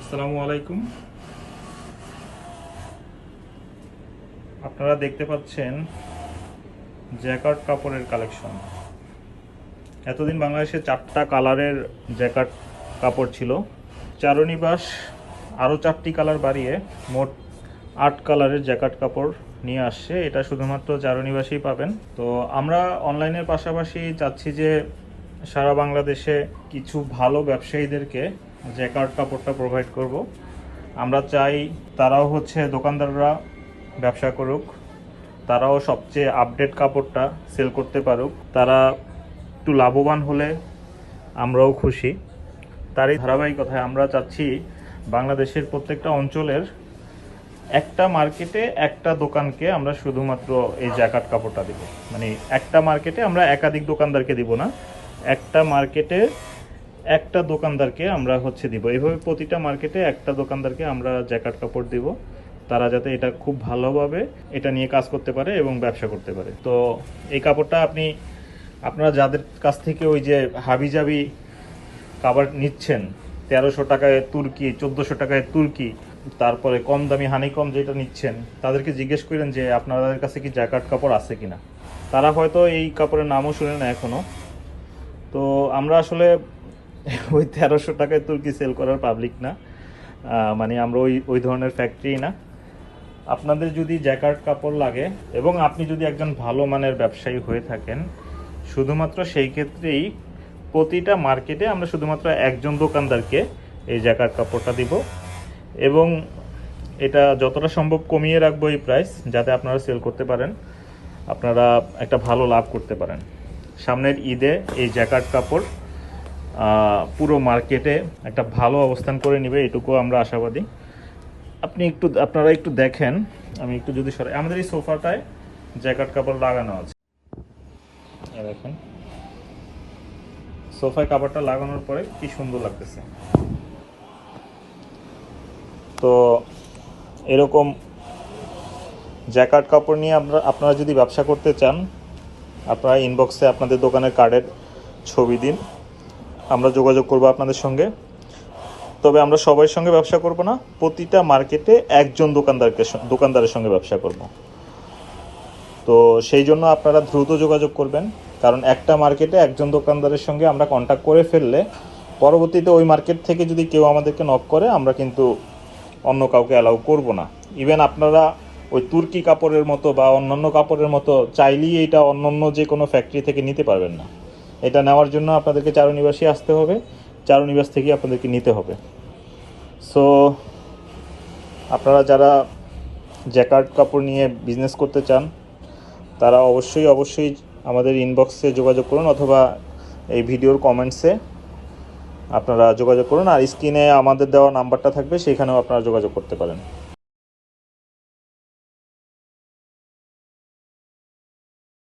আসসালামু আলাইকুম। আপনারা দেখতে পাচ্ছেন জ্যাকার্ড কাপড়ের কালেকশন। এতদিন বাংলাদেশে 4টা কালারের জ্যাকার্ড কাপড় ছিল। চারুনিবাস আরও 4টি কালার বাড়িয়ে মোট 8 কালারের জ্যাকার্ড কাপড় নিয়ে আসছে। এটা শুধুমাত্র চারুনিবাসেই পাবেন। তো আমরা অনলাইনের পাশাপাশি চাচ্ছি যে সারা বাংলাদেশে কিছু ভালো ব্যবসায়ীদেরকে জ্যাকার্ড কাপড়টা প্রোভাইড করব। আমরা চাই তারাও দোকানদাররা ব্যবসা করুক, তারাও সবচেয়ে আপডেট কাপড়টা সেল করতে পারুক, তারা একটু লাভবান হলে আমরাও খুশি। তারই ধারাবাহিকতায় আমরা চাচ্ছি বাংলাদেশের প্রত্যেকটা অঞ্চলের একটা মার্কেটে একটা দোকানকে আমরা শুধুমাত্র এই জ্যাকার্ড কাপড়টা দিব। মানে একটা মার্কেটে আমরা একাধিক দোকানদারকে দিব না, একটা মার্কেটে একটা দোকানদারকে আমরা দিব। এইভাবে প্রতিটা মার্কেটে একটা দোকানদারকে আমরা জ্যাকার্ড কাপড় দিব, তারা যাতে এটা খুব ভালোভাবে এটা নিয়ে কাজ করতে পারে এবং ব্যবসা করতে পারে। তো এই কাপড়টা আপনারা যাদের কাছ থেকে ওই যে হাবিজাবি কাপড় নিচ্ছেন 1300 টাকায় তুর্কি, 1400 টাকায় তুর্কি, তারপরে কম দামি হানিকম যেটা নিচ্ছেন, তাদেরকে জিজ্ঞেস করেন যে আপনাদের কাছে কি জ্যাকার্ড কাপড় আছে কিনা। তারা হয়তো এই কাপড়ের নামও শুনে না এখনো। তো আমরা আসলে ওই 1300 টাকায় তুর্কি সেল করার পাবলিক না, মানে আমরা ওই ধরনের ফ্যাক্টরি না। আপনাদের যদি জ্যাকার্ড কাপড় লাগে এবং আপনি যদি একজন ভালো মানের ব্যবসায়ী হয়ে থাকেন, শুধুমাত্র সেই ক্ষেত্রেই প্রতিটা মার্কেটে আমরা শুধুমাত্র একজন দোকানদারকে এই জ্যাকার্ড কাপড়টা দিব এবং এটা যতটা সম্ভব কমিয়ে রাখবো এই প্রাইস, যাতে আপনারা সেল করতে পারেন, আপনারা একটা ভালো লাভ করতে পারেন। সামনের ঈদে এই জ্যাকার্ড কাপড় পুরো মার্কেটে একটা ভালো অবস্থান করে নেবে, এটুকু আমরা আশাবাদী। আপনারা একটু দেখেন, আমি একটু যদি সরাই, আমাদের এই সোফাটায় জ্যাকার্ড কাপড় লাগানো আছে। দেখেন সোফায় কাপড়টা লাগানোর পরে কি সুন্দর লাগতেছে। তো এরকম জ্যাকার্ড কাপড় নিয়ে আপনারা যদি ব্যবসা করতে চান, আপনারা ইনবক্সে আপনাদের দোকানের কার্ডের ছবি দিন, আমরা যোগাযোগ করব আপনাদের সঙ্গে। তবে আমরা সবার সঙ্গে ব্যবসা করব না, প্রতিটা মার্কেটে একজন দোকানদারের সঙ্গে ব্যবসা করব। তো সেই জন্য আপনারা দ্রুত যোগাযোগ করবেন, কারণ একটা মার্কেটে একজন দোকানদারের সঙ্গে আমরা কন্ট্যাক্ট করে ফেললে পরবর্তীতে ওই মার্কেট থেকে যদি কেউ আমাদেরকে নক করে, আমরা কিন্তু অন্য কাউকে অ্যালাউ করব না। ইভেন আপনারা ওই তুর্কি কাপড়ের মতো বা অন্যান্য কাপড়ের মতো চাইলেই এটা অন্য যে কোনো ফ্যাক্টরি থেকে নিতে পারবেন না। এটা নেওয়ার জন্য আপনাদেরকে চারুনিবাসে আসতে হবে, চারুনিবাস থেকে আপনাদেরকে নিতে হবে। সো আপনারা যারা জ্যাকার্ড কাপড় নিয়ে বিজনেস করতে চান, তারা অবশ্যই আমাদের ইনবক্সে যোগাযোগ করুন, অথবা এই ভিডিওর কমেন্টসে আপনারা যোগাযোগ করুন। আর স্ক্রিনে আমাদের দেওয়া নাম্বারটা থাকবে, সেখানেও আপনারা যোগাযোগ করতে পারেন।